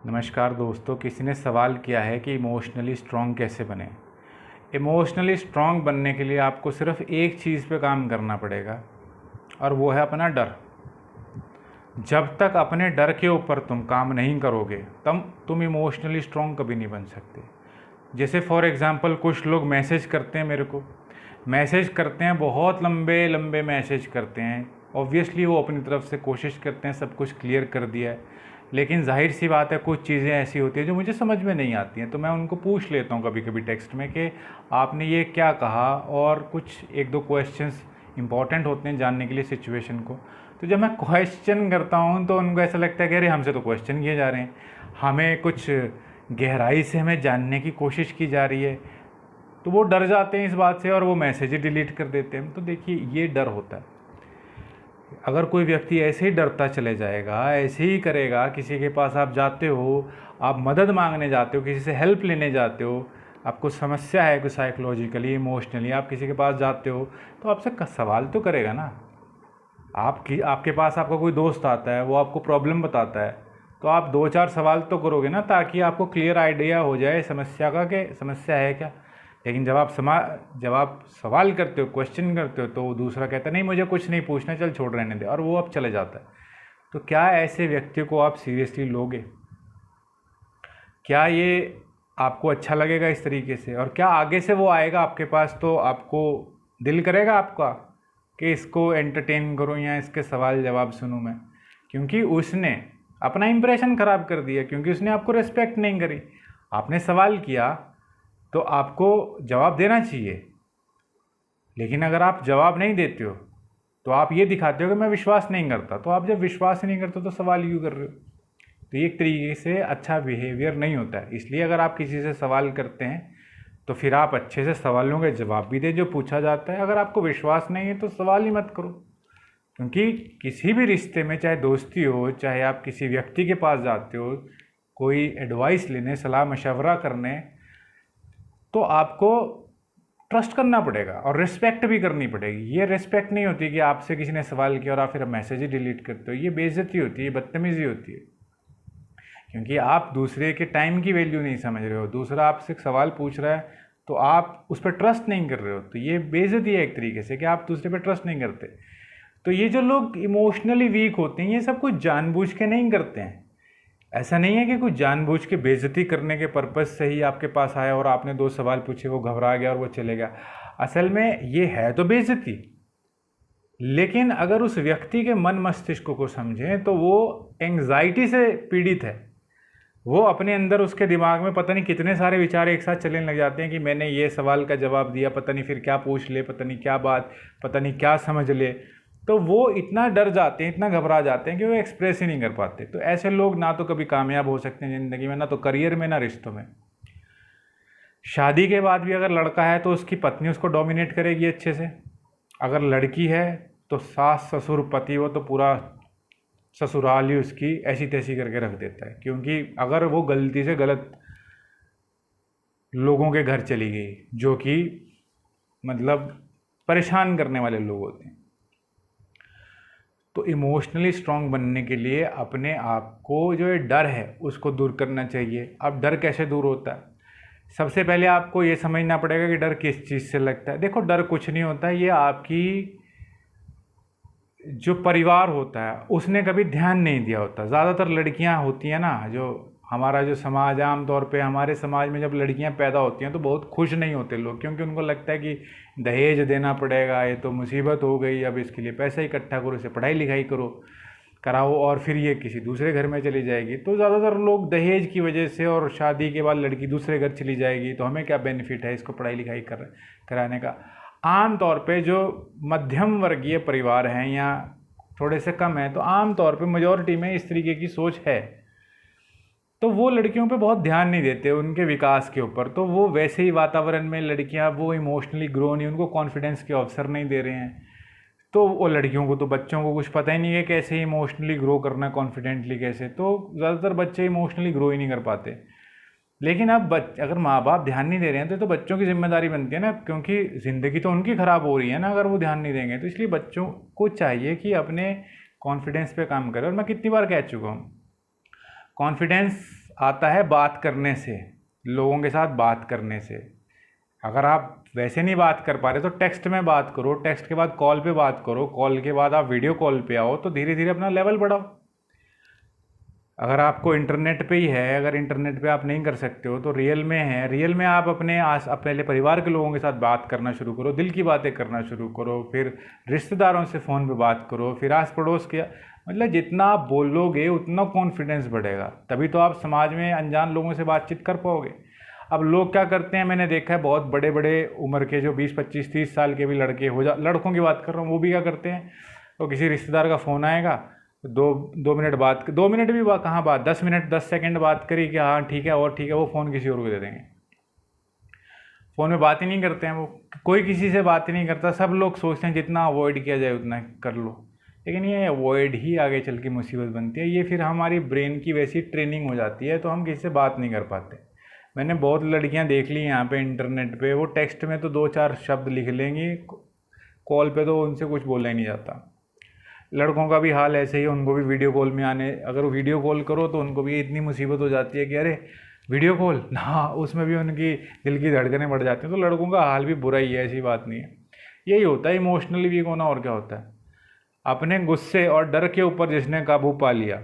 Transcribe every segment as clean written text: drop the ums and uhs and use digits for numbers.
नमस्कार दोस्तों। किसी ने सवाल किया है कि इमोशनली स्ट्रॉन्ग कैसे बने। इमोशनली स्ट्रॉन्ग बनने के लिए आपको सिर्फ एक चीज़ पे काम करना पड़ेगा और वो है अपना डर। जब तक अपने डर के ऊपर तुम काम नहीं करोगे तब तुम इमोशनली स्ट्रॉन्ग कभी नहीं बन सकते। जैसे फॉर एग्ज़ाम्पल कुछ लोग मैसेज करते हैं, मेरे को मैसेज करते हैं, बहुत लंबे लंबे मैसेज करते हैं। ऑब्वियसली वो अपनी तरफ से कोशिश करते हैं सब कुछ क्लियर कर दिया है, लेकिन जाहिर सी बात है कुछ चीज़ें ऐसी होती हैं जो मुझे समझ में नहीं आती हैं, तो मैं उनको पूछ लेता हूँ कभी कभी टेक्स्ट में कि आपने ये क्या कहा, और कुछ एक दो क्वेश्चंस इंपॉर्टेंट होते हैं जानने के लिए सिचुएशन को। तो जब मैं क्वेश्चन करता हूँ तो उनको ऐसा लगता है कि अरे हमसे तो क्वेश्चन किए जा रहे हैं, हमें कुछ गहराई से हमें जानने की कोशिश की जा रही है, तो वो डर जाते हैं इस बात से और वो मैसेज ही डिलीट कर देते हैं। तो देखिए ये डर होता है। अगर कोई व्यक्ति ऐसे ही डरता चले जाएगा, ऐसे ही करेगा, किसी के पास आप जाते हो, आप मदद मांगने जाते हो, किसी से हेल्प लेने जाते हो, आपको समस्या है कोई साइकोलॉजिकली इमोशनली, आप किसी के पास जाते हो तो आपसे सवाल तो करेगा ना। आपके पास आपका कोई दोस्त आता है, वो आपको प्रॉब्लम बताता है, तो आप दो चार सवाल तो करोगे ना, ताकि आपको क्लियर आइडिया हो जाए समस्या का कि समस्या है क्या। लेकिन जब आप सवाल करते हो, क्वेश्चन करते हो, तो वो दूसरा कहता है नहीं मुझे कुछ नहीं पूछना, चल छोड़ रहने दे, और वो अब चले जाता है। तो क्या ऐसे व्यक्ति को आप सीरियसली लोगे? क्या ये आपको अच्छा लगेगा इस तरीके से? और क्या आगे से वो आएगा आपके पास तो आपको दिल करेगा आपका कि इसको एंटरटेन करूं या इसके सवाल जवाब सुनूं मैं? क्योंकि उसने अपना इंप्रेशन ख़राब कर दिया, क्योंकि उसने आपको रिस्पेक्ट नहीं करी। आपने सवाल किया तो आपको जवाब देना चाहिए, लेकिन अगर आप जवाब नहीं देते हो तो आप ये दिखाते हो कि मैं विश्वास नहीं करता। तो आप जब विश्वास ही नहीं करते तो सवाल क्यों कर रहे हो? तो ये एक तरीके से अच्छा बिहेवियर नहीं होता है। इसलिए अगर आप किसी से सवाल करते हैं तो फिर आप अच्छे से सवालों के जवाब भी दें जो पूछा जाता है। अगर आपको विश्वास नहीं है तो सवाल ही मत करो, क्योंकि किसी भी रिश्ते में, चाहे दोस्ती हो, चाहे आप किसी व्यक्ति के पास जाते हो कोई एडवाइस लेने, सलाह मशवरा करने, तो आपको ट्रस्ट करना पड़ेगा और रिस्पेक्ट भी करनी पड़ेगी। ये रिस्पेक्ट नहीं होती कि आपसे किसी ने सवाल किया और आप फिर मैसेज ही डिलीट करते हो। ये बेइज्जती होती है, बदतमीज़ी होती है, क्योंकि आप दूसरे के टाइम की वैल्यू नहीं समझ रहे हो। दूसरा आपसे सवाल पूछ रहा है तो आप उस पर ट्रस्ट नहीं कर रहे हो, तो ये बेइज्जती है एक तरीके से कि आप दूसरे पर ट्रस्ट नहीं करते। तो ये जो लोग इमोशनली वीक होते हैं ये सब कुछ जानबूझ के नहीं करते हैं। ऐसा नहीं है कि कुछ जानबूझ के बेइज्जती करने के पर्पज़ से ही आपके पास आया और आपने दो सवाल पूछे, वो घबरा गया और वो चले गया। असल में ये है तो बेइज्जती, लेकिन अगर उस व्यक्ति के मन मस्तिष्क को समझें तो वो एंग्जाइटी से पीड़ित है। वो अपने अंदर, उसके दिमाग में पता नहीं कितने सारे विचार एक साथ चलने लग जाते हैं कि मैंने ये सवाल का जवाब दिया, पता नहीं फिर क्या पूछ ले, पता नहीं क्या बात, पता नहीं क्या समझ ले। तो वो इतना डर जाते हैं, इतना घबरा जाते हैं कि वो एक्सप्रेस ही नहीं कर पाते। तो ऐसे लोग ना तो कभी कामयाब हो सकते हैं ज़िंदगी में, ना तो करियर में, ना रिश्तों में। शादी के बाद भी अगर लड़का है तो उसकी पत्नी उसको डोमिनेट करेगी अच्छे से। अगर लड़की है तो सास ससुर पति, वो तो पूरा ससुराल ही उसकी ऐसी तैसी करके रख देता है। क्योंकि अगर वो गलती से गलत लोगों के घर चली गई, जो कि मतलब परेशान करने वाले लोग होते हैं। तो इमोशनली स्ट्रॉन्ग बनने के लिए अपने आप को जो ये डर है उसको दूर करना चाहिए। अब डर कैसे दूर होता है? सबसे पहले आपको ये समझना पड़ेगा कि डर किस चीज़ से लगता है। देखो, डर कुछ नहीं होता, ये आपकी जो परिवार होता है उसने कभी ध्यान नहीं दिया होता। ज़्यादातर लड़कियां होती हैं ना, जो हमारा जो समाज है, आम तौर पे हमारे समाज में जब लड़कियां पैदा होती हैं तो बहुत खुश नहीं होते लोग, क्योंकि उनको लगता है कि दहेज देना पड़ेगा, ये तो मुसीबत हो गई, अब इसके लिए पैसा इकट्ठा करो, इसे पढ़ाई लिखाई कराओ और फिर ये किसी दूसरे घर में चली जाएगी। तो ज़्यादातर लोग दहेज की वजह से, और शादी के बाद लड़की दूसरे घर चली जाएगी तो हमें क्या बेनिफिट है इसको पढ़ाई लिखाई कराने का। आम तौर पे जो मध्यम वर्गीय परिवार हैं या थोड़े से कम हैं, तो आम तौर पे मेजॉरिटी में इस तरीके की सोच है। तो वो लड़कियों पे बहुत ध्यान नहीं देते, उनके विकास के ऊपर। तो वो वैसे ही वातावरण में लड़कियां वो इमोशनली ग्रो नहीं, उनको कॉन्फिडेंस के अवसर नहीं दे रहे हैं। तो वो लड़कियों को, तो बच्चों को कुछ पता ही नहीं है कैसे इमोशनली ग्रो करना, कॉन्फिडेंटली कैसे। तो ज़्यादातर बच्चे इमोशनली ग्रो ही नहीं कर पाते। लेकिन अब अगर माँ बाप ध्यान नहीं दे रहे हैं तो बच्चों की जिम्मेदारी बनती है ना, क्योंकि ज़िंदगी तो उनकी ख़राब हो रही है ना अगर वो ध्यान नहीं देंगे। तो इसलिए बच्चों को चाहिए कि अपने कॉन्फिडेंस पे काम करें। और मैं कितनी बार कह चुका हूँ, कॉन्फिडेंस आता है बात करने से, लोगों के साथ बात करने से। अगर आप वैसे नहीं बात कर पा रहे तो टेक्स्ट में बात करो, टेक्स्ट के बाद कॉल पे बात करो, कॉल के बाद आप वीडियो कॉल पे आओ, तो धीरे धीरे अपना लेवल बढ़ाओ। अगर आपको इंटरनेट पे ही है, अगर इंटरनेट पे आप नहीं कर सकते हो तो रियल में है, रियल में आप अपने पहले परिवार के लोगों के साथ बात करना शुरू करो, दिल की बातें करना शुरू करो, फिर रिश्तेदारों से फ़ोन पे बात करो, फिर आस पड़ोस के, मतलब जितना आप बोलोगे उतना कॉन्फिडेंस बढ़ेगा, तभी तो आप समाज में अनजान लोगों से बातचीत कर पाओगे। अब लोग क्या करते हैं, मैंने देखा है बहुत बड़े बड़े उम्र के जो 20, 25, 30 साल के भी लड़के लड़कों की बात कर रहा हूँ, वो भी क्या करते हैं, तो किसी रिश्तेदार का फ़ोन आएगा, दो मिनट बात, 2 मिनट भी कहाँ बात, 10 मिनट 10 सेकंड बात करी कि हाँ ठीक है और ठीक है, वो फ़ोन किसी और को दे देंगे। फ़ोन में बात ही नहीं करते हैं वो, कोई किसी से बात ही नहीं करता। सब लोग सोचते हैं जितना अवॉइड किया जाए उतना कर लो, लेकिन ये अवॉइड ही आगे चल के मुसीबत बनती है। ये फिर हमारी ब्रेन की वैसी ट्रेनिंग हो जाती है तो हम किसी से बात नहीं कर पाते। मैंने बहुत लड़कियां देख ली यहाँ पे इंटरनेट पे, वो टेक्स्ट में तो 2-4 शब्द लिख लेंगी, कॉल पे तो उनसे कुछ बोला ही नहीं जाता। लड़कों का भी हाल ऐसे ही, उनको भी वीडियो कॉल में आने, अगर वीडियो कॉल करो तो उनको भी इतनी मुसीबत हो जाती है कि अरे वीडियो कॉल ना, उसमें भी उनकी दिल की धड़कनें बढ़ जाती हैं। तो लड़कों का हाल भी बुरा ही है, ऐसी बात नहीं है। यही होता है इमोशनली वीक होना, और क्या होता है। अपने गुस्से और डर के ऊपर जिसने काबू पा लिया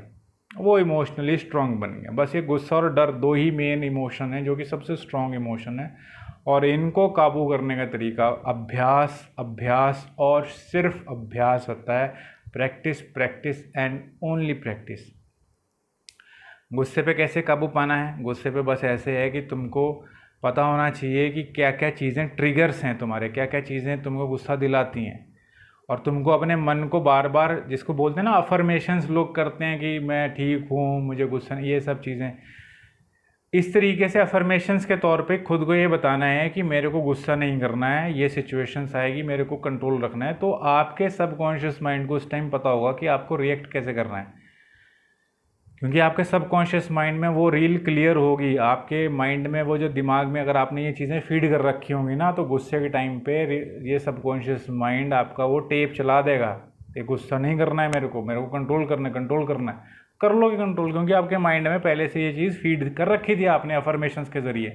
वो इमोशनली स्ट्रांग बन गया। बस ये गुस्सा और डर 2 ही मेन इमोशन है जो कि सबसे स्ट्रांग इमोशन है, और इनको काबू करने का तरीका अभ्यास, अभ्यास और सिर्फ अभ्यास होता है। Practice, practice and only practice. गुस्से पे कैसे काबू पाना है? गुस्से पे बस ऐसे है कि तुमको पता होना चाहिए कि क्या क्या चीज़ें ट्रिगर्स हैं तुम्हारे, क्या क्या चीज़ें तुमको गुस्सा दिलाती हैं, और तुमको अपने मन को बार बार, जिसको बोलते हैं ना अफर्मेशंस लोग करते हैं कि मैं ठीक हूँ, मुझे गुस्सा नहीं, ये सब चीज़ें, इस तरीके से अफर्मेशंस के तौर पे खुद को ये बताना है कि मेरे को गुस्सा नहीं करना है, ये सिचुएशंस आएगी, मेरे को कंट्रोल रखना है। तो आपके सबकॉन्शियस माइंड को उस टाइम पता होगा कि आपको रिएक्ट कैसे करना है, क्योंकि आपके सबकॉन्शियस माइंड में वो रील क्लियर होगी। आपके माइंड में वो जो दिमाग में अगर आपने ये चीज़ें फीड कर रखी होंगी ना, तो गुस्से के टाइम पे ये सबकॉन्शियस माइंड आपका वो टेप चला देगा, ये गुस्सा नहीं करना है, मेरे को कंट्रोल करना है, कंट्रोल करना है। कर लोगे कंट्रोल, क्योंकि आपके माइंड में पहले से ये चीज़ फीड कर रखी थी आपने अफर्मेशंस के ज़रिए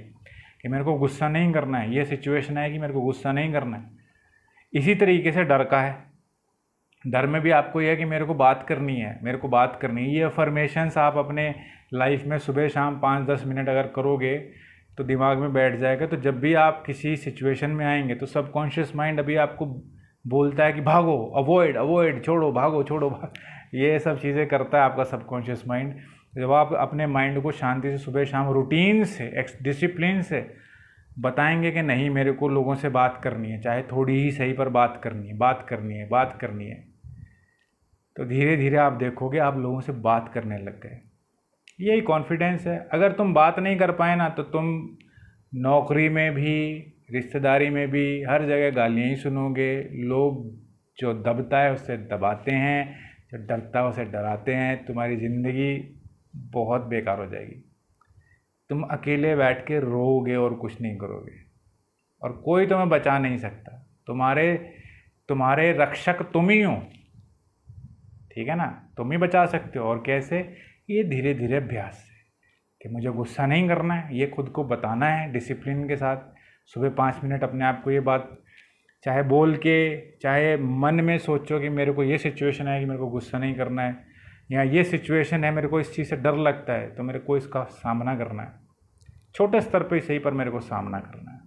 कि मेरे को गुस्सा नहीं करना है, ये सिचुएशन है कि मेरे को गुस्सा नहीं करना है। इसी तरीके से डर का है, डर में भी आपको यह है कि मेरे को बात करनी है, मेरे को बात करनी है। ये अफर्मेशंस आप अपने लाइफ में सुबह शाम 5-10 मिनट अगर करोगे तो दिमाग में बैठ जाएगा। तो जब भी आप किसी सिचुएशन में आएंगे तो सबकॉन्शियस माइंड अभी आपको बोलता है कि भागो, अवॉइड अवॉइड, छोड़ो, भागो, छोड़ो, ये सब चीज़ें करता है आपका सबकॉन्शियस माइंड। जब आप अपने माइंड को शांति से सुबह शाम रूटीन से, डिसिप्लिन से बताएंगे कि नहीं मेरे को लोगों से बात करनी है, चाहे थोड़ी ही सही पर बात करनी है, बात करनी है, बात करनी है, तो धीरे धीरे आप देखोगे आप लोगों से बात करने लग गए। यही कॉन्फिडेंस है। अगर तुम बात नहीं कर पाए ना तो तुम नौकरी में भी, रिश्तेदारी में भी, हर जगह गालियाँ ही सुनोगे। लोग जो दबता है उससे दबाते हैं, जो डरता है उसे डराते हैं। तुम्हारी ज़िंदगी बहुत बेकार हो जाएगी। तुम अकेले बैठ के रोओगे और कुछ नहीं करोगे, और कोई तुम्हें बचा नहीं सकता। तुम्हारे रक्षक तुम ही हो, ठीक है ना? तुम ही बचा सकते हो। और कैसे? ये धीरे धीरे अभ्यास से, कि मुझे गुस्सा नहीं करना है, ये खुद को बताना है डिसिप्लिन के साथ। सुबह 5 मिनट अपने आप को ये बात, चाहे बोल के, चाहे मन में सोचो कि मेरे को ये सिचुएशन है कि मेरे को गुस्सा नहीं करना है, या ये सिचुएशन है मेरे को इस चीज़ से डर लगता है तो मेरे को इसका सामना करना है। छोटे स्तर पे सही पर मेरे को सामना करना है,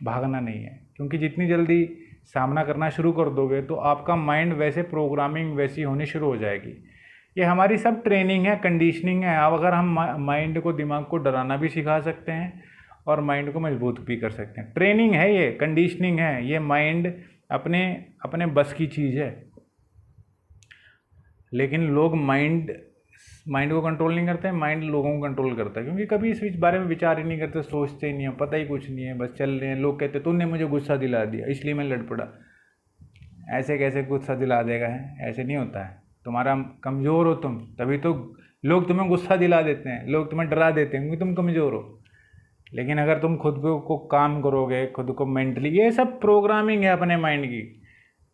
भागना नहीं है। क्योंकि जितनी जल्दी सामना करना शुरू कर दोगे तो आपका माइंड वैसे प्रोग्रामिंग वैसी होनी शुरू हो जाएगी। ये हमारी सब ट्रेनिंग है, कंडीशनिंग है। अब अगर हम माइंड को, दिमाग को डराना भी सिखा सकते हैं और माइंड को मजबूत भी कर सकते हैं। ट्रेनिंग है ये, कंडीशनिंग है ये। माइंड अपने बस की चीज़ है, लेकिन लोग माइंड को कंट्रोल नहीं करते हैं, माइंड लोगों को कंट्रोल करता है। क्योंकि कभी इस बारे में विचार ही नहीं करते, सोचते ही नहीं है, पता ही कुछ नहीं है, बस चल रहे हैं। लोग कहते तूने मुझे गुस्सा दिला दिया इसलिए मैं लड़ पड़ा। ऐसे कैसे गुस्सा दिला देगा है? ऐसे नहीं होता है। तुम्हारा कमज़ोर हो तुम, तभी तो लोग तुम्हें गुस्सा दिला देते हैं, लोग तुम्हें डरा देते हैं क्योंकि तुम कमज़ोर हो। लेकिन अगर तुम खुद को काम करोगे, खुद को मेंटली, ये सब प्रोग्रामिंग है अपने माइंड की।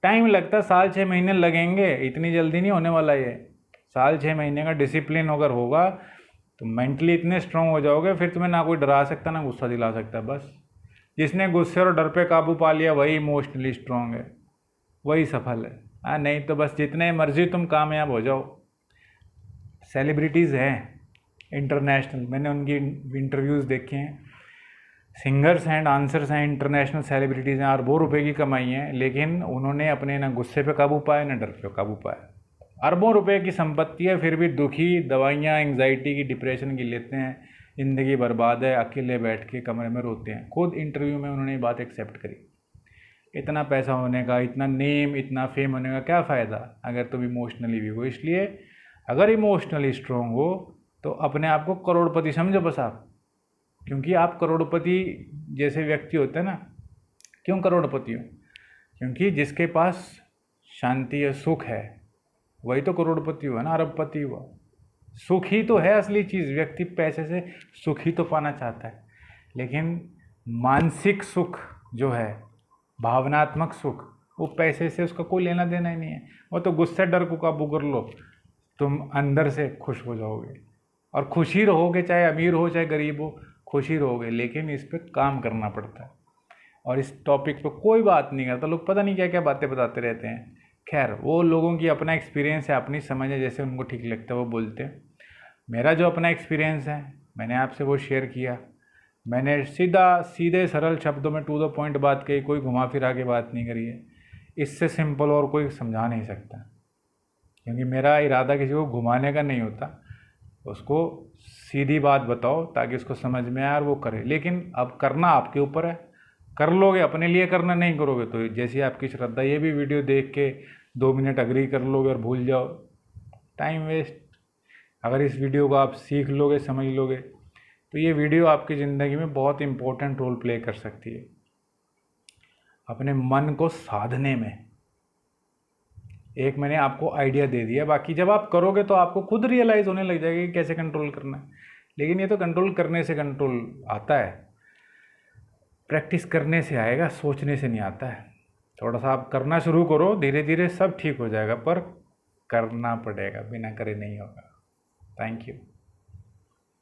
टाइम लगता है, 1-6 महीने लगेंगे, इतनी जल्दी नहीं होने वाला ये। 1-6 महीने का डिसिप्लिन अगर होगा तो मेंटली इतने स्ट्रांग हो जाओगे, फिर तुम्हें ना कोई डरा सकता ना गुस्सा दिला सकता। बस जिसने गुस्से और डर पे काबू पा लिया वही इमोशनली स्ट्रांग है, वही सफल है। हाँ, नहीं तो बस जितने मर्जी तुम कामयाब हो जाओ। सेलिब्रिटीज़ हैं इंटरनेशनल, मैंने उनकी इंटरव्यूज़ देखे हैं, सिंगर्स एंड आंसर्स हैं, इंटरनेशनल सेलिब्रिटीज़ हैं, अरबों रुपए की कमाई है, लेकिन उन्होंने अपने ना गुस्से पे काबू पाया ना डर पे काबू पाया। अरबों रुपए की संपत्ति है, फिर भी दुखी, दवाइयाँ एंग्जाइटी की, डिप्रेशन की लेते हैं, ज़िंदगी बर्बाद है, अकेले बैठ के कमरे में रोते हैं। खुद इंटरव्यू में उन्होंने ये बात एक्सेप्ट करी। इतना पैसा होने का, इतना नेम, इतना फेम होने का क्या फ़ायदा अगर तुम इमोशनली वीक हो। इसलिए अगर इमोशनली स्ट्रांग हो तो अपने आप को करोड़पति समझो बस आप, क्योंकि आप करोड़पति जैसे व्यक्ति होते हैं ना। क्यों करोड़पति हो? क्योंकि जिसके पास शांति है, सुख है, वही तो करोड़पति हुआ ना, अरबपति हुआ। सुख ही तो है असली चीज़। व्यक्ति पैसे से सुख ही तो पाना चाहता है, लेकिन मानसिक सुख जो है, भावनात्मक सुख, वो पैसे से उसका कोई लेना देना ही नहीं है। वो तो गुस्से डर को काबू कर लो, तुम अंदर से खुश हो जाओगे और खुश ही रहोगे, चाहे अमीर हो चाहे गरीब हो, खुश ही रहोगे। लेकिन इस पर काम करना पड़ता है, और इस टॉपिक पर कोई बात नहीं करता। लोग पता नहीं क्या क्या बातें बताते रहते हैं। खैर, वो लोगों की अपना एक्सपीरियंस है, अपनी समझ है, जैसे उनको ठीक लगता है वो बोलते हैं। मेरा जो अपना एक्सपीरियंस है मैंने आपसे वो शेयर किया। मैंने सीधे सरल शब्दों में टू द पॉइंट बात कही, कोई घुमा फिरा के बात नहीं करी है। इससे सिंपल और कोई समझा नहीं सकता, क्योंकि मेरा इरादा किसी को घुमाने का नहीं होता। उसको सीधी बात बताओ ताकि उसको समझ में आए और वो करे। लेकिन अब करना आपके ऊपर है, कर लोगे अपने लिए करना, नहीं करोगे तो जैसी आपकी श्रद्धा। ये भी वीडियो देख के 2 मिनट अग्री कर लोगे और भूल जाओ, टाइम वेस्ट। अगर इस वीडियो को आप सीख लोगे, समझ लोगे, तो ये वीडियो आपकी ज़िंदगी में बहुत इम्पोर्टेंट रोल प्ले कर सकती है अपने मन को साधने में। एक मैंने आपको आइडिया दे दिया, बाकी जब आप करोगे तो आपको खुद रियलाइज़ होने लग जाएगा कि कैसे कंट्रोल करना है। लेकिन ये तो कंट्रोल करने से कंट्रोल आता है, प्रैक्टिस करने से आएगा, सोचने से नहीं आता है। थोड़ा सा आप करना शुरू करो, धीरे धीरे सब ठीक हो जाएगा, पर करना पड़ेगा, बिना करे नहीं होगा। Thank you.